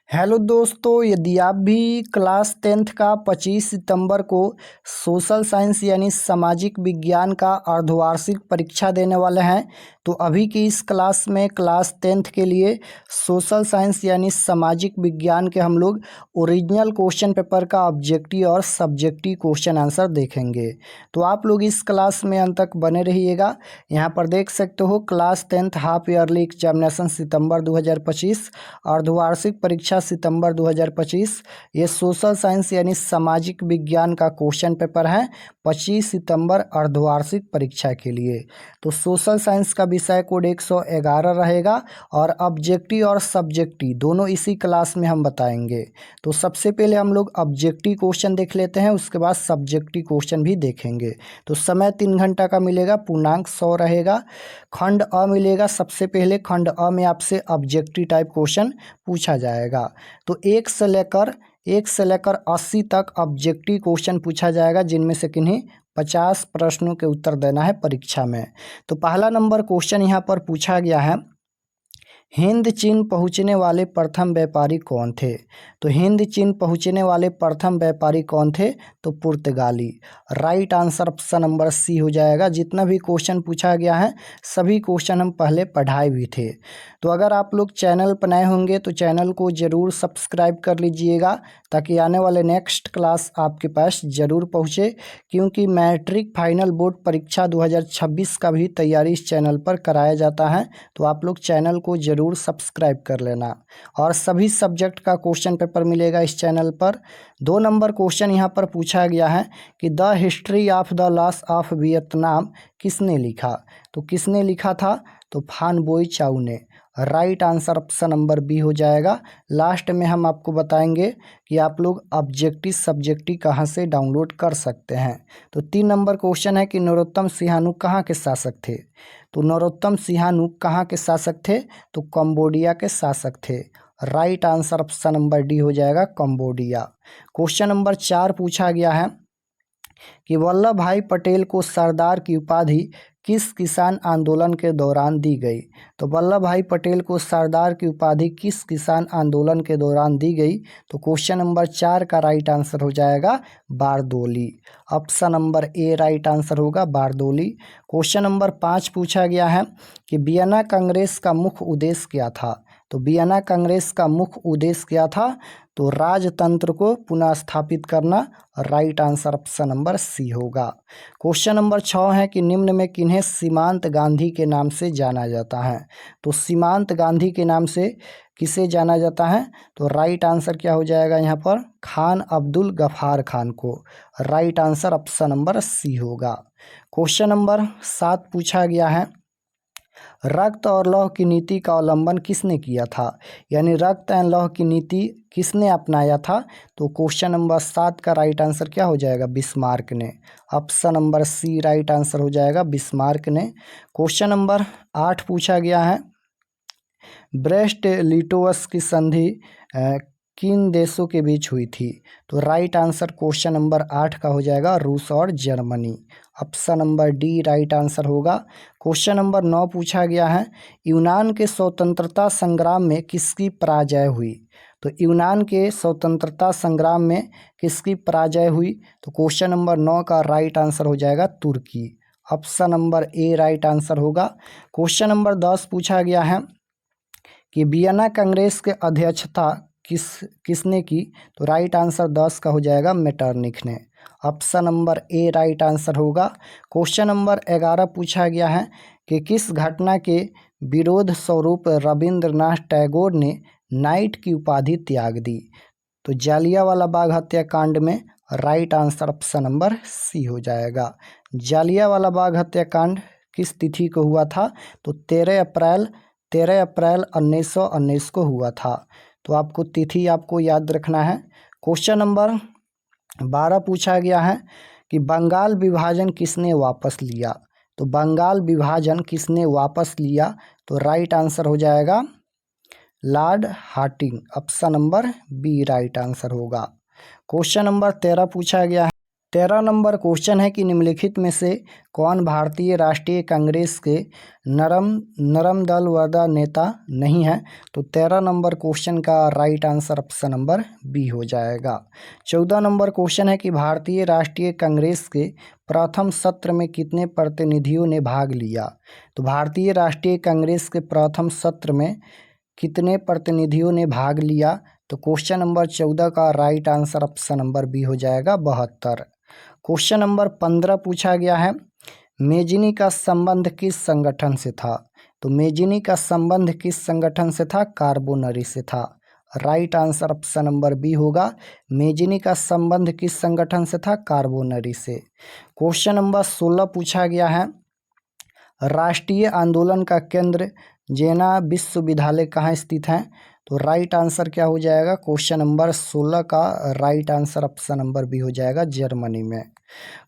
Hello दोस्तों, यदि आप भी क्लास 10th का 25 सितंबर को सोशल साइंस यानी सामाजिक विज्ञान का अर्धवार्षिक परीक्षा देने वाले हैं तो अभी की इस क्लास में क्लास 10th के लिए सोशल साइंस यानी सामाजिक विज्ञान के हम लोग ओरिजिनल क्वेश्चन पेपर का ऑब्जेक्टिव और सब्जेक्टिव क्वेश्चन आंसर देखेंगे। तो आप लोग इस क्लास में अंत तक बने रहिएगा। यहाँ पर देख सकते हो class 10th half yearly examination सितंबर 2025, अर्धवार्षिक परीक्षा सितंबर 2025। ये सोशल साइंस यानी सामाजिक विज्ञान का क्वेश्चन पेपर है 25 सितंबर अर्धवार्षिक परीक्षा के लिए। तो सोशल साइंस का विषय कोड 111 रहेगा और ऑब्जेक्टिव और सब्जेक्टिव दोनों इसी क्लास में हम बताएंगे। तो सबसे पहले हम लोग ऑब्जेक्टिव क्वेश्चन देख लेते हैं, उसके बाद सब्जेक्टिव क्वेश्चन भी देखेंगे। तो समय 3 घंटा का मिलेगा, पूर्णांक 100 रहेगा। खंड अ मिलेगा। सबसे पहले खंड अ में आपसे ऑब्जेक्टिव टाइप क्वेश्चन पूछा जाएगा। तो 1 से लेकर 80 तक ऑब्जेक्टिव क्वेश्चन पूछा जाएगा, जिनमें से किन्हीं 50 प्रश्नों के उत्तर देना है परीक्षा में। तो पहला नंबर क्वेश्चन यहाँ पर पूछा गया है, हिंद चीन पहुँचने वाले प्रथम व्यापारी कौन थे। तो हिंद चीन पहुँचने वाले प्रथम व्यापारी कौन थे, तो पुर्तगाली। Right answer option number C हो जाएगा। जितना भी क्वेश्चन पूछा गया है सभी क्वेश्चन हम पहले पढ़ाए भी थे। तो अगर आप लोग चैनल पर नए होंगे तो चैनल को ज़रूर सब्सक्राइब कर लीजिएगा, ताकि आने वाले नेक्स्ट क्लास आपके पास ज़रूर पहुँचे, क्योंकि मैट्रिक फाइनल बोर्ड परीक्षा 2026 का भी तैयारी इस चैनल पर कराया जाता है। तो आप लोग चैनल को ज़रूर सब्सक्राइब कर लेना। और सभी सब्जेक्ट का क्वेश्चन पेपर मिलेगा इस चैनल पर। 2 नंबर क्वेश्चन यहाँ पर पूछा गया है कि the history of the loss of Vietnam किसने लिखा। तो किसने लिखा था, तो फान बोई चाउ ने। Right answer option number B हो जाएगा। लास्ट में हम आपको बताएंगे कि आप लोग ऑब्जेक्टिव सब्जेक्टिव कहाँ से डाउनलोड कर सकते हैं। तो 3 नंबर क्वेश्चन है कि नरोत्तम सिंहानू कहाँ के शासक थे। तो नरोत्तम सिंहानू कहाँ के शासक थे, तो कंबोडिया के शासक थे। Right answer option number D हो जाएगा, कंबोडिया। क्वेश्चन नंबर 4 पूछा गया है कि वल्लभ भाई पटेल को सरदार की उपाधि किस किसान आंदोलन के दौरान दी गई। तो वल्लभ भाई पटेल को सरदार की उपाधि किस किसान आंदोलन के दौरान दी गई, तो क्वेश्चन नंबर 4 का राइट आंसर हो जाएगा Bardoli. Option number A right answer होगा, बारदोली। क्वेश्चन नंबर 5 पूछा गया है कि वियना कांग्रेस का मुख्य उद्देश्य क्या था। तो वियना कांग्रेस का मुख्य उद्देश्य क्या था, तो राजतंत्र को पुनः स्थापित करना। Right answer option number C होगा। क्वेश्चन नंबर 6 है कि निम्न में किन्हें सीमांत गांधी के नाम से जाना जाता है। तो सीमांत गांधी के नाम से किसे जाना जाता है, तो राइट आंसर क्या हो जाएगा यहाँ पर, खान अब्दुल गफ्फार खान को। Right answer option number C होगा। क्वेश्चन नंबर 7 पूछा गया है, रक्त और लौह की नीति का अवलंबन किसने किया था। यानी रक्त एंड लौह की नीति किसने अपनाया था, तो क्वेश्चन नंबर 7 का राइट आंसर क्या हो जाएगा, बिस्मार्क ने। Option number C right answer हो जाएगा, बिस्मार्क ने। क्वेश्चन नंबर 8 पूछा गया है, ब्रेस्ट लिटोवस की संधि किन देशों के बीच हुई थी। तो राइट आंसर क्वेश्चन नंबर 8 का हो जाएगा, रूस और Germany. Option number D right answer होगा। क्वेश्चन नंबर 9 पूछा गया है, यूनान के स्वतंत्रता संग्राम में किसकी पराजय हुई। तो यूनान के स्वतंत्रता संग्राम में किसकी पराजय हुई, तो क्वेश्चन नंबर 9 का राइट आंसर हो जाएगा, तुर्की। Option number A right answer होगा। क्वेश्चन नंबर 10 पूछा गया है कि वियना कांग्रेस के अध्यक्षता किसने की। तो राइट आंसर 10 का हो जाएगा, मेटरनिख ने। Option number A right answer होगा। क्वेश्चन नंबर 11 पूछा गया है कि किस घटना के विरोध स्वरूप रविंद्रनाथ टैगोर ने नाइट की उपाधि त्याग दी। तो जालियांवाला बाग हत्याकांड में। Right answer option number C हो जाएगा। जालियांवाला बाग हत्याकांड किस तिथि को हुआ था, तो 13 अप्रैल 1919 को हुआ था। तो आपको तिथि आपको याद रखना है। क्वेश्चन नंबर 12 पूछा गया है कि बंगाल विभाजन किसने वापस लिया। तो बंगाल विभाजन किसने वापस लिया, तो राइट आंसर हो जाएगा, Lord Hardinge. Option number B right answer होगा। क्वेश्चन नंबर 13 पूछा गया है 13 नंबर क्वेश्चन है कि निम्नलिखित में से कौन भारतीय राष्ट्रीय कांग्रेस के नरम दल वाला नेता नहीं है। तो 13 नंबर क्वेश्चन का right answer option number B हो जाएगा। 14 नंबर क्वेश्चन है कि भारतीय राष्ट्रीय कांग्रेस के प्रथम सत्र में कितने प्रतिनिधियों ने भाग लिया। तो भारतीय राष्ट्रीय कांग्रेस के प्रथम सत्र में कितने प्रतिनिधियों ने भाग लिया। तो क्वेश्चन नंबर 14 का right answer option number B हो जाएगा 72। क्वेश्चन नंबर 15 पूछा गया है, मेजिनी का संबंध किस संगठन से था। तो मेजिनी का संबंध किस संगठन से था, कार्बोनरी से था। Right answer option number B होगा, मेजिनी का संबंध किस संगठन से था, कार्बोनरी से। क्वेश्चन नंबर 16 पूछा गया है, राष्ट्रीय आंदोलन का केंद्र जेना विश्वविद्यालय कहाँ स्थित है। तो राइट आंसर क्या हो जाएगा, क्वेश्चन नंबर 16 का right answer option number B हो जाएगा, जर्मनी में।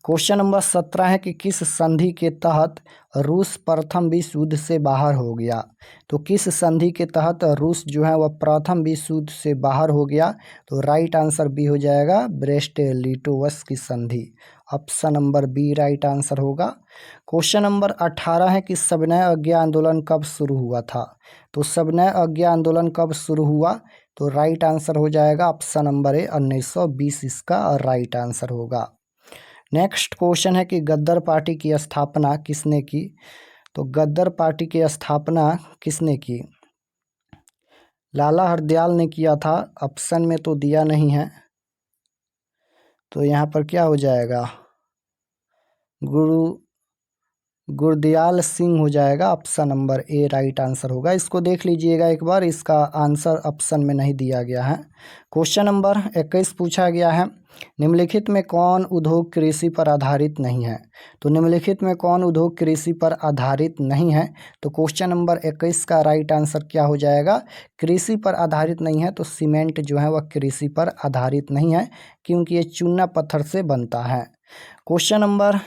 क्वेश्चन नंबर 17 है कि किस संधि के तहत रूस प्रथम विश्व युद्ध से बाहर हो गया। तो किस संधि के तहत रूस जो है वह प्रथम विश्व युद्ध से बाहर हो गया। तो राइट आंसर बी हो जाएगा, ब्रेस्ट लिटोवस की संधि। Option number B right answer होगा। क्वेश्चन नंबर 18 है कि सविनय अवज्ञा आंदोलन कब शुरू हुआ था। तो सविनय अवज्ञा आंदोलन कब शुरू हुआ। तो राइट आंसर हो जाएगा ऑप्शन नंबर ए 1920 इसका राइट आंसर होगा। नेक्स्ट क्वेश्चन है कि गद्दर पार्टी की स्थापना किसने की। तो गद्दर पार्टी की स्थापना किसने की, लाला हरदयाल ने किया था। ऑप्शन में तो दिया नहीं है, तो यहाँ पर क्या हो जाएगा, गुरदयाल सिंह हो जाएगा। Option number A right answer होगा। इसको देख लीजिएगा एक बार, इसका आंसर ऑप्शन में नहीं दिया गया है। क्वेश्चन नंबर 21 पूछा गया है, निम्नलिखित में कौन उद्योग कृषि पर आधारित नहीं है। तो निम्नलिखित में कौन उद्योग कृषि पर आधारित नहीं है। तो क्वेश्चन नंबर 21 का राइट आंसर क्या हो जाएगा, कृषि पर आधारित नहीं है तो सीमेंट जो है वह कृषि पर आधारित नहीं है, क्योंकि ये चूना पत्थर से बनता है। क्वेश्चन नंबर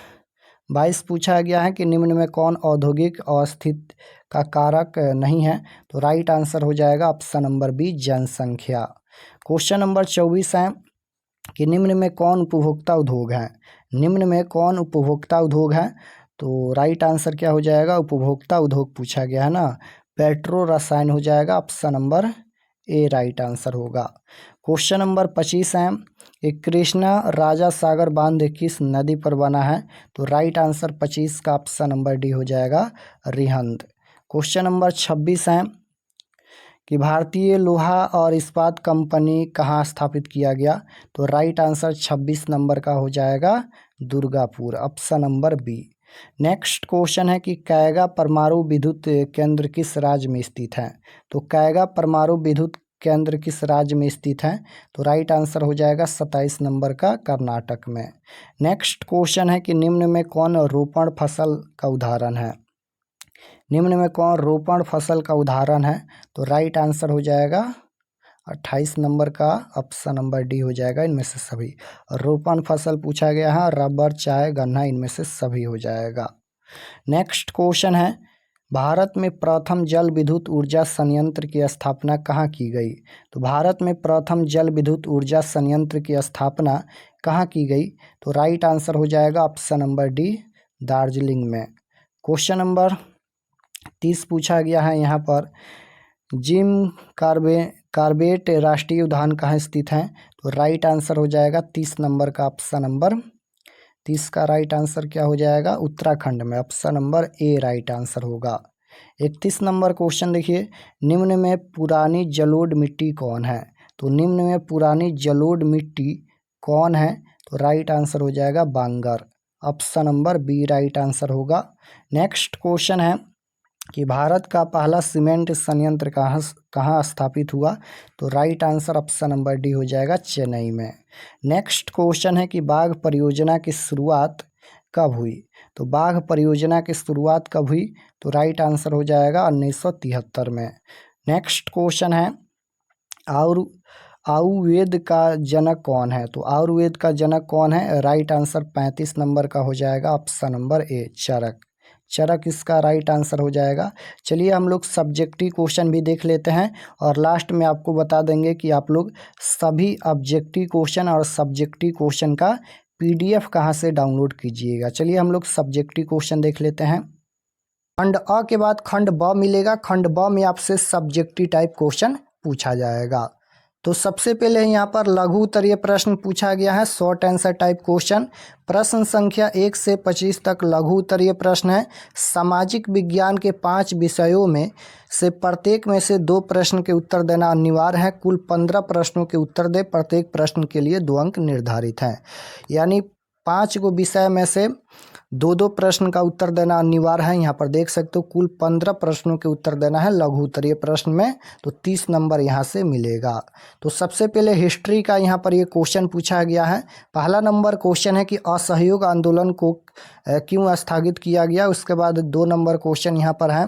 22 पूछा गया है कि निम्न में कौन औद्योगिक अस्थिति का कारक नहीं है। तो राइट आंसर हो जाएगा ऑप्शन नंबर बी, जनसंख्या। क्वेश्चन नंबर 24 है कि निम्न में कौन उपभोक्ता उद्योग है। निम्न में कौन उपभोक्ता उद्योग है। तो राइट आंसर क्या हो जाएगा, उपभोक्ता उद्योग पूछा गया है ना, पेट्रो रसायन हो जाएगा। Option number A right answer होगा। क्वेश्चन नंबर 25 है कि कृष्णा राजा सागर बांध किस नदी पर बना है। तो राइट आंसर 25 का ऑप्शन नंबर डी हो जाएगा, रिहंद। क्वेश्चन नंबर 26 है कि भारतीय लोहा और इस्पात कंपनी कहाँ स्थापित किया गया। तो राइट आंसर 26 नंबर का हो जाएगा, Durgapur. Option number B. Next question है कि कैगा परमाणु विद्युत केंद्र किस राज्य में स्थित है। तो कैगा परमाणु विद्युत केंद्र किस राज्य में स्थित है। तो राइट आंसर हो जाएगा 27 नंबर का, कर्नाटक में। नेक्स्ट क्वेश्चन है कि निम्न में कौन रोपण फसल का उदाहरण है। निम्न में कौन रोपण फसल का उदाहरण है। तो राइट आंसर हो जाएगा 28 नंबर का, ऑप्शन नंबर डी हो जाएगा, इनमें से सभी। रोपण फसल पूछा गया है, रबर, चाय, गन्ना, इनमें से सभी हो जाएगा। नेक्स्ट क्वेश्चन है, भारत में प्रथम जल विद्युत ऊर्जा संयंत्र की स्थापना कहाँ की गई। तो भारत में प्रथम जल विद्युत ऊर्जा संयंत्र की स्थापना कहाँ की गई। तो राइट आंसर हो जाएगा ऑप्शन नंबर डी, दार्जिलिंग में। क्वेश्चन नंबर 30 पूछा गया है यहाँ पर, जिम कार्बेट राष्ट्रीय उद्यान कहाँ स्थित है। तो राइट आंसर हो जाएगा 30 नंबर का, ऑप्शन नंबर 30 का राइट आंसर क्या हो जाएगा, उत्तराखंड में। Option number A right answer होगा। 31 नंबर क्वेश्चन देखिए, निम्न में पुरानी जलोढ़ मिट्टी कौन है। तो निम्न में पुरानी जलोढ़ मिट्टी कौन है। तो राइट आंसर हो जाएगा, bangar. Option number B right answer होगा। नेक्स्ट क्वेश्चन है कि भारत का पहला सीमेंट संयंत्र कहाँ स्थापित हुआ। तो right answer option number D हो जाएगा, चेन्नई में। नेक्स्ट क्वेश्चन है कि बाघ परियोजना की शुरुआत कब हुई। तो बाघ परियोजना की शुरुआत कब हुई। तो राइट आंसर हो जाएगा 1973 में। नेक्स्ट क्वेश्चन है, आयुर्वेद का जनक कौन है। तो आयुर्वेद का जनक कौन है। राइट आंसर 35 नंबर का हो जाएगा, ऑप्शन नंबर ए, चरक। चरक इसका राइट आंसर हो जाएगा। चलिए हम लोग सब्जेक्टिव क्वेश्चन भी देख लेते हैं और लास्ट में आपको बता देंगे कि आप लोग सभी ऑब्जेक्टिव क्वेश्चन और सब्जेक्टिव क्वेश्चन का PDF कहाँ से डाउनलोड कीजिएगा। चलिए हम लोग सब्जेक्टिव क्वेश्चन देख लेते हैं। खंड अ के बाद खंड ब मिलेगा। खंड ब में आपसे सब्जेक्टिव टाइप क्वेश्चन पूछा जाएगा। तो सबसे पहले यहाँ पर लघु उत्तरीय प्रश्न पूछा गया है, शॉर्ट आंसर टाइप क्वेश्चन। प्रश्न संख्या 1 से 25 तक लघु उत्तरीय प्रश्न है। सामाजिक विज्ञान के 5 विषयों में से प्रत्येक में से 2 प्रश्न के उत्तर देना अनिवार्य है। कुल 15 प्रश्नों के उत्तर दे, प्रत्येक प्रश्न के लिए 2 अंक निर्धारित हैं। यानी 5 को विषय में से 2-2 प्रश्न का उत्तर देना अनिवार्य है। यहाँ पर देख सकते हो कुल 15 प्रश्नों के उत्तर देना है लघु उत्तरीय प्रश्न में, तो 30 नंबर यहाँ से मिलेगा। तो सबसे पहले हिस्ट्री का यहाँ पर ये क्वेश्चन पूछा गया है। पहला नंबर क्वेश्चन है कि असहयोग आंदोलन को क्यों स्थगित किया गया। उसके बाद 2 नंबर क्वेश्चन यहाँ पर है,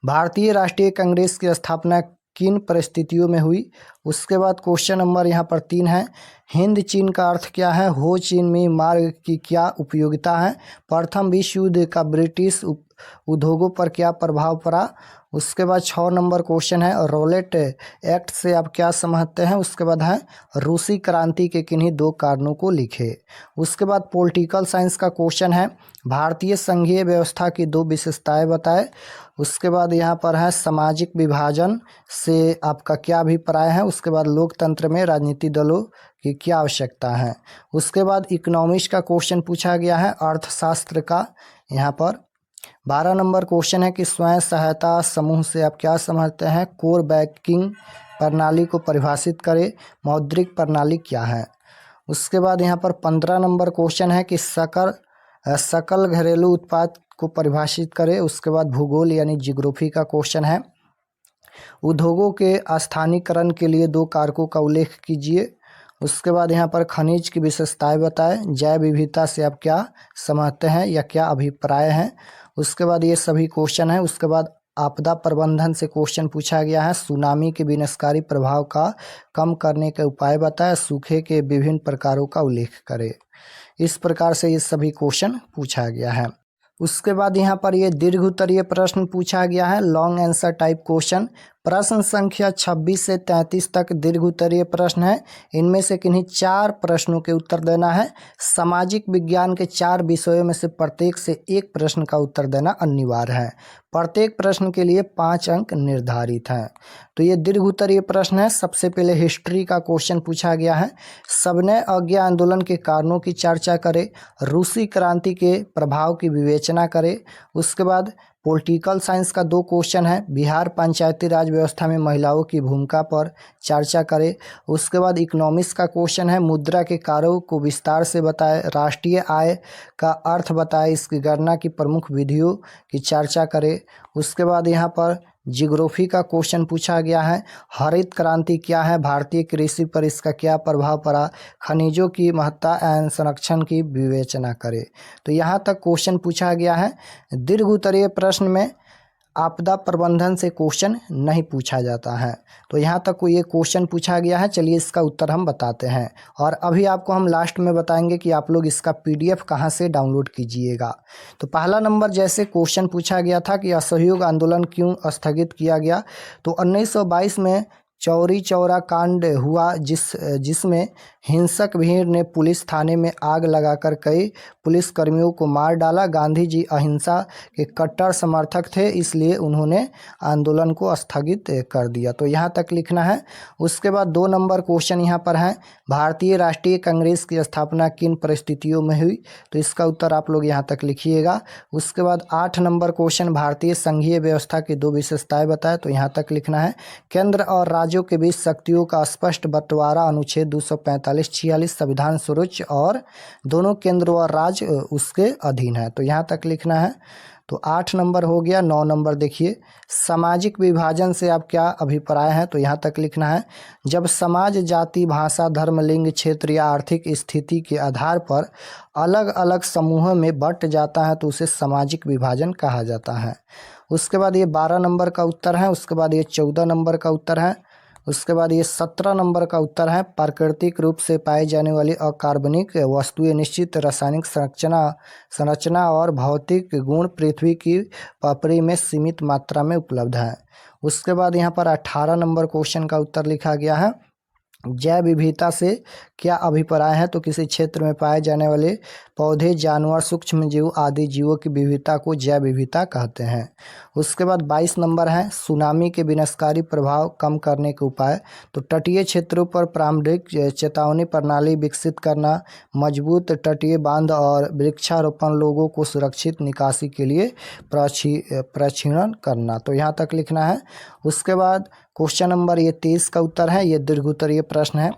भारतीय राष्ट्रीय कांग्रेस की स्थापना किन परिस्थितियों में हुई। उसके बाद क्वेश्चन नंबर यहाँ पर 3 है, हिंद चीन का अर्थ क्या है। हो चिन मिन मार्ग की क्या उपयोगिता है। प्रथम विश्व युद्ध का ब्रिटिश उद्योगों पर क्या प्रभाव पड़ा। उसके बाद 6 नंबर क्वेश्चन है, रोलेट एक्ट से आप क्या समझते हैं। उसके बाद है, रूसी क्रांति के किन्हीं 2 कारणों को लिखे। उसके बाद पॉलिटिकल साइंस का क्वेश्चन है, भारतीय संघीय व्यवस्था की 2 विशेषताएं बताएं। उसके बाद यहाँ पर है, सामाजिक विभाजन से आपका क्या अभिप्राय है। उसके बाद लोकतंत्र में राजनीतिक दलों की क्या आवश्यकता है। उसके बाद इकोनॉमिक्स का क्वेश्चन पूछा गया है, अर्थशास्त्र का। यहाँ पर 12 नंबर क्वेश्चन है कि स्वयं सहायता समूह से आप क्या समझते हैं। कोर बैंकिंग प्रणाली को परिभाषित करें। मौद्रिक प्रणाली क्या है। उसके बाद यहाँ पर 15 नंबर क्वेश्चन है कि सकल घरेलू उत्पाद को परिभाषित करें। उसके बाद भूगोल यानी जियोग्राफी का क्वेश्चन है, उद्योगों के स्थानीयकरण के लिए 2 कारकों का उल्लेख कीजिए। उसके बाद यहाँ पर खनिज की विशेषताएं बताएं। जैव विविधता से आप क्या समझते हैं या क्या अभिप्राय है। उसके बाद ये सभी क्वेश्चन है। उसके बाद आपदा प्रबंधन से क्वेश्चन पूछा गया है, सुनामी के विनाशकारी प्रभाव का कम करने के उपाय बताएं। सूखे के विभिन्न प्रकारों का उल्लेख करें। इस प्रकार से ये सभी क्वेश्चन पूछा गया है। उसके बाद यहाँ पर ये दीर्घ उत्तरीय प्रश्न पूछा गया है, लॉन्ग आंसर टाइप क्वेश्चन। प्रश्न संख्या 26 से 33 तक दीर्घ उत्तरीय प्रश्न है। इनमें से किन्हीं 4 प्रश्नों के उत्तर देना है। सामाजिक विज्ञान के 4 विषयों में से प्रत्येक से 1 प्रश्न का उत्तर देना अनिवार्य है। प्रत्येक प्रश्न के लिए 5 अंक निर्धारित हैं। तो ये दीर्घ उत्तरीय प्रश्न है। सबसे पहले हिस्ट्री का क्वेश्चन पूछा गया है, सविनय अवज्ञा आंदोलन के कारणों की चर्चा करें। रूसी क्रांति के प्रभाव की विवेचना करें। उसके बाद पॉलिटिकल साइंस का 2 क्वेश्चन है, बिहार पंचायती राज व्यवस्था में महिलाओं की भूमिका पर चर्चा करें। उसके बाद इकोनॉमिक्स का क्वेश्चन है, मुद्रा के कार्यों को विस्तार से बताएं। राष्ट्रीय आय का अर्थ बताएं, इसकी गणना की प्रमुख विधियों की चर्चा करें। उसके बाद यहाँ पर जियोग्राफी का क्वेश्चन पूछा गया है, हरित क्रांति क्या है, भारतीय कृषि पर इसका क्या प्रभाव पड़ा। खनिजों की महत्ता एवं संरक्षण की विवेचना करें। तो यहाँ तक क्वेश्चन पूछा गया है। दीर्घ उत्तरीय प्रश्न में आपदा प्रबंधन से क्वेश्चन नहीं पूछा जाता है। तो यहाँ तक को ये क्वेश्चन पूछा गया है। चलिए इसका उत्तर हम बताते हैं, और अभी आपको हम लास्ट में बताएंगे कि आप लोग इसका PDF कहाँ से डाउनलोड कीजिएगा। तो पहला नंबर जैसे क्वेश्चन पूछा गया था कि असहयोग आंदोलन क्यों स्थगित किया गया, तो 1922 में चौरी चौरा कांड हुआ, जिसमें हिंसक भीड़ ने पुलिस थाने में आग लगाकर कई पुलिसकर्मियों को मार डाला। गांधी जी अहिंसा के कट्टर समर्थक थे, इसलिए उन्होंने आंदोलन को स्थगित कर दिया। तो यहाँ तक लिखना है। उसके बाद 2 नंबर क्वेश्चन यहाँ पर है, भारतीय राष्ट्रीय कांग्रेस की स्थापना किन परिस्थितियों में हुई। तो इसका उत्तर आप लोग यहाँ तक लिखिएगा। उसके बाद 8 नंबर क्वेश्चन, भारतीय संघीय व्यवस्था की 2 विशेषताएं बताएं। तो यहाँ तक लिखना है, केंद्र और राज्यों के बीच शक्तियों का स्पष्ट बंटवारा, अनुच्छेद 245-46 संविधान सर्वोच्च और दोनों केंद्र और राज्य उसके अधीन है। तो यहाँ तक लिखना है। तो 8 नंबर हो गया। 9 नंबर देखिए, सामाजिक विभाजन से आप क्या अभिप्राय है। तो यहाँ तक लिखना है, जब समाज जाति भाषा धर्म लिंग क्षेत्र या आर्थिक स्थिति के आधार पर अलग अलग समूहों में बंट जाता है तो उसे सामाजिक विभाजन कहा जाता है। उसके बाद ये 12 नंबर का उत्तर है। उसके बाद ये 14 नंबर का उत्तर है। उसके बाद ये 17 नंबर का उत्तर है, प्राकृतिक रूप से पाई जाने वाली अकार्बनिक वस्तुएं निश्चित रासायनिक संरचना और भौतिक गुण पृथ्वी की पपड़ी में सीमित मात्रा में उपलब्ध है। उसके बाद यहाँ पर 18 नंबर क्वेश्चन का उत्तर लिखा गया है, जैव विविधता से क्या अभिप्राय है? तो किसी क्षेत्र में पाए जाने वाले पौधे, जानवर, सूक्ष्म जीव आदि जीवों की विविधता को जैव विविधता कहते हैं। उसके बाद 22 नंबर है सुनामी के विनाशकारी प्रभाव कम करने के उपाय। तो तटीय क्षेत्रों पर प्रारंभिक चेतावनी प्रणाली विकसित करना, मजबूत तटीय बांध और वृक्षारोपण, लोगों को सुरक्षित निकासी के लिए प्रशिक्षण करना। तो यहाँ तक लिखना है। उसके बाद क्वेश्चन नंबर ये 23 का उत्तर है, ये दीर्घ उत्तरीय प्रश्न है।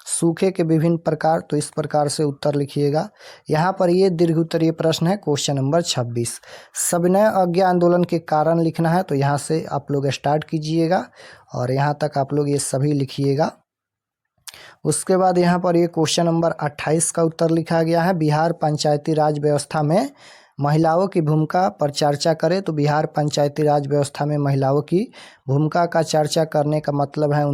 सूखे के विभिन्न प्रकार, तो इस प्रकार से उत्तर लिखिएगा। यहाँ पर ये दीर्घ उत्तरीय प्रश्न है क्वेश्चन नंबर 26। सविनय अवज्ञा आंदोलन के कारण लिखना है, तो यहाँ से आप लोग स्टार्ट कीजिएगा और यहाँ तक आप लोग ये सभी लिखिएगा। उसके बाद यहाँ पर ये क्वेश्चन नंबर 28 का उत्तर लिखा गया है, बिहार पंचायती राज व्यवस्था में महिलाओं की भूमिका पर चर्चा करें। तो बिहार पंचायती राज व्यवस्था में महिलाओं की भूमिका का चर्चा करने का मतलब है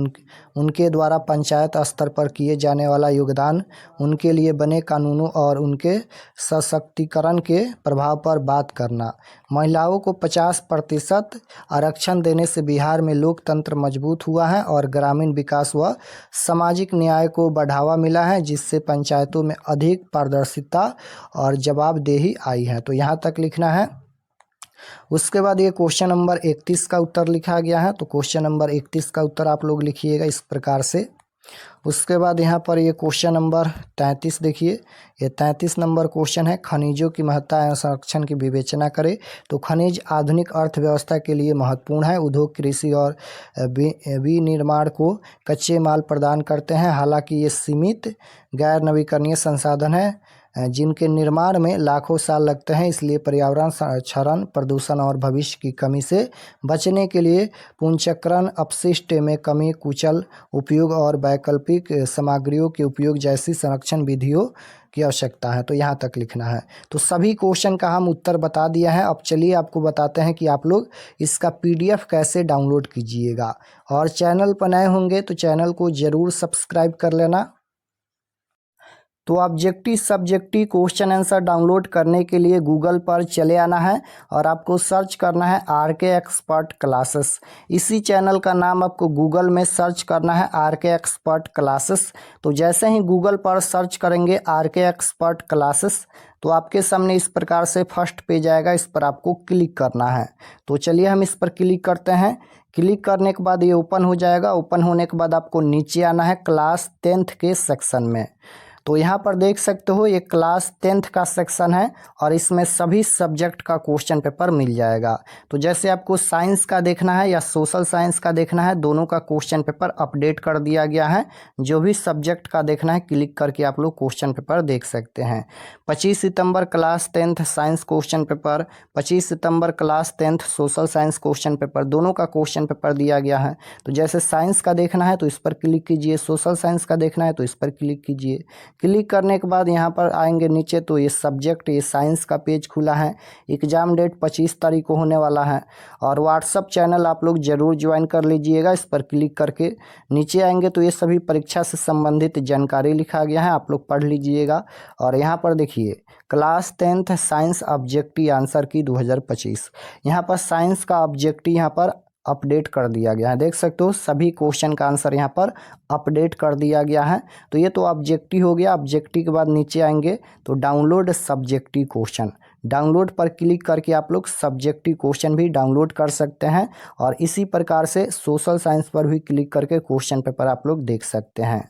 उनके द्वारा पंचायत स्तर पर किए जाने वाला योगदान, उनके लिए बने कानूनों और उनके सशक्तिकरण के प्रभाव पर बात करना। महिलाओं को 50% आरक्षण देने से बिहार में लोकतंत्र मजबूत हुआ है और ग्रामीण विकास व सामाजिक न्याय को बढ़ावा मिला है, जिससे पंचायतों में अधिक पारदर्शिता और जवाबदेही आई है। तो यहाँ तक लिखना है। उसके बाद ये क्वेश्चन नंबर 31 का उत्तर लिखा गया है, तो क्वेश्चन नंबर 31 का उत्तर आप लोग लिखिएगा इस प्रकार से। उसके बाद यहाँ पर ये क्वेश्चन नंबर 33 देखिए, ये 33 नंबर क्वेश्चन है, खनिजों की महत्ता एवं संरक्षण की विवेचना करें। तो खनिज आधुनिक अर्थव्यवस्था के लिए महत्वपूर्ण है। उद्योग, कृषि और विनिर्माण को कच्चे माल प्रदान करते हैं। हालांकि ये सीमित गैर नवीकरणीय संसाधन है जिनके निर्माण में लाखों साल लगते हैं, इसलिए पर्यावरण क्षरण, प्रदूषण और भविष्य की कमी से बचने के लिए पुनर्चक्रण, अपशिष्ट में कमी, कुशल उपयोग और वैकल्पिक सामग्रियों के उपयोग जैसी संरक्षण विधियों की आवश्यकता है। तो यहाँ तक लिखना है। तो सभी क्वेश्चन का हम उत्तर बता दिया है। अब चलिए आपको बताते हैं कि आप लोग इसका PDF कैसे डाउनलोड कीजिएगा। और चैनल पर नए होंगे तो चैनल को ज़रूर सब्सक्राइब कर लेना। तो objective subjective question answer download करने के लिए गूगल पर चले आना है और आपको सर्च करना है RK एक्सपर्ट क्लासेस। इसी चैनल का नाम आपको गूगल में सर्च करना है RK एक्सपर्ट क्लासेस। तो जैसे ही गूगल पर सर्च करेंगे RK एक्सपर्ट क्लासेस, तो आपके सामने इस प्रकार से फर्स्ट पेज आएगा, इस पर आपको क्लिक करना है। तो चलिए हम इस पर क्लिक करते हैं। क्लिक करने के बाद ये ओपन हो जाएगा। ओपन होने के बाद आपको नीचे आना है क्लास 10th के सेक्शन में। तो यहाँ पर देख सकते हो ये क्लास 10th का सेक्शन है और इसमें सभी सब्जेक्ट का क्वेश्चन पेपर मिल जाएगा। तो जैसे आपको साइंस का देखना है या सोशल साइंस का देखना है, दोनों का क्वेश्चन पेपर अपडेट कर दिया गया है। जो भी सब्जेक्ट का देखना है क्लिक करके आप लोग क्वेश्चन पेपर देख सकते हैं। 25 सितंबर class 10th science question paper, 25 सितंबर class 10th social science question paper, दोनों का क्वेश्चन पेपर दिया गया है। तो जैसे साइंस का देखना है तो इस पर क्लिक कीजिए, सोशल साइंस का देखना है तो इस पर क्लिक कीजिए। क्लिक करने के बाद यहाँ पर आएंगे नीचे तो ये सब्जेक्ट, ये साइंस का पेज खुला है। एग्ज़ाम डेट 25 तारीख को होने वाला है और व्हाट्सअप चैनल आप लोग ज़रूर ज्वाइन कर लीजिएगा। इस पर क्लिक करके नीचे आएंगे तो ये सभी परीक्षा से संबंधित जानकारी लिखा गया है, आप लोग पढ़ लीजिएगा। और यहाँ पर देखिए class 10th science objective answer की 2025, यहाँ पर साइंस का ऑब्जेक्टिव यहाँ पर अपडेट कर दिया गया है। देख सकते हो सभी क्वेश्चन का आंसर यहाँ पर अपडेट कर दिया गया है। तो ये तो ऑब्जेक्टिव हो गया। ऑब्जेक्टिव के बाद नीचे आएंगे तो डाउनलोड सब्जेक्टिव क्वेश्चन, डाउनलोड पर क्लिक करके आप लोग सब्जेक्टिव क्वेश्चन भी डाउनलोड कर सकते हैं। और इसी प्रकार से सोशल साइंस पर भी क्लिक करके क्वेश्चन पेपर आप लोग देख सकते हैं।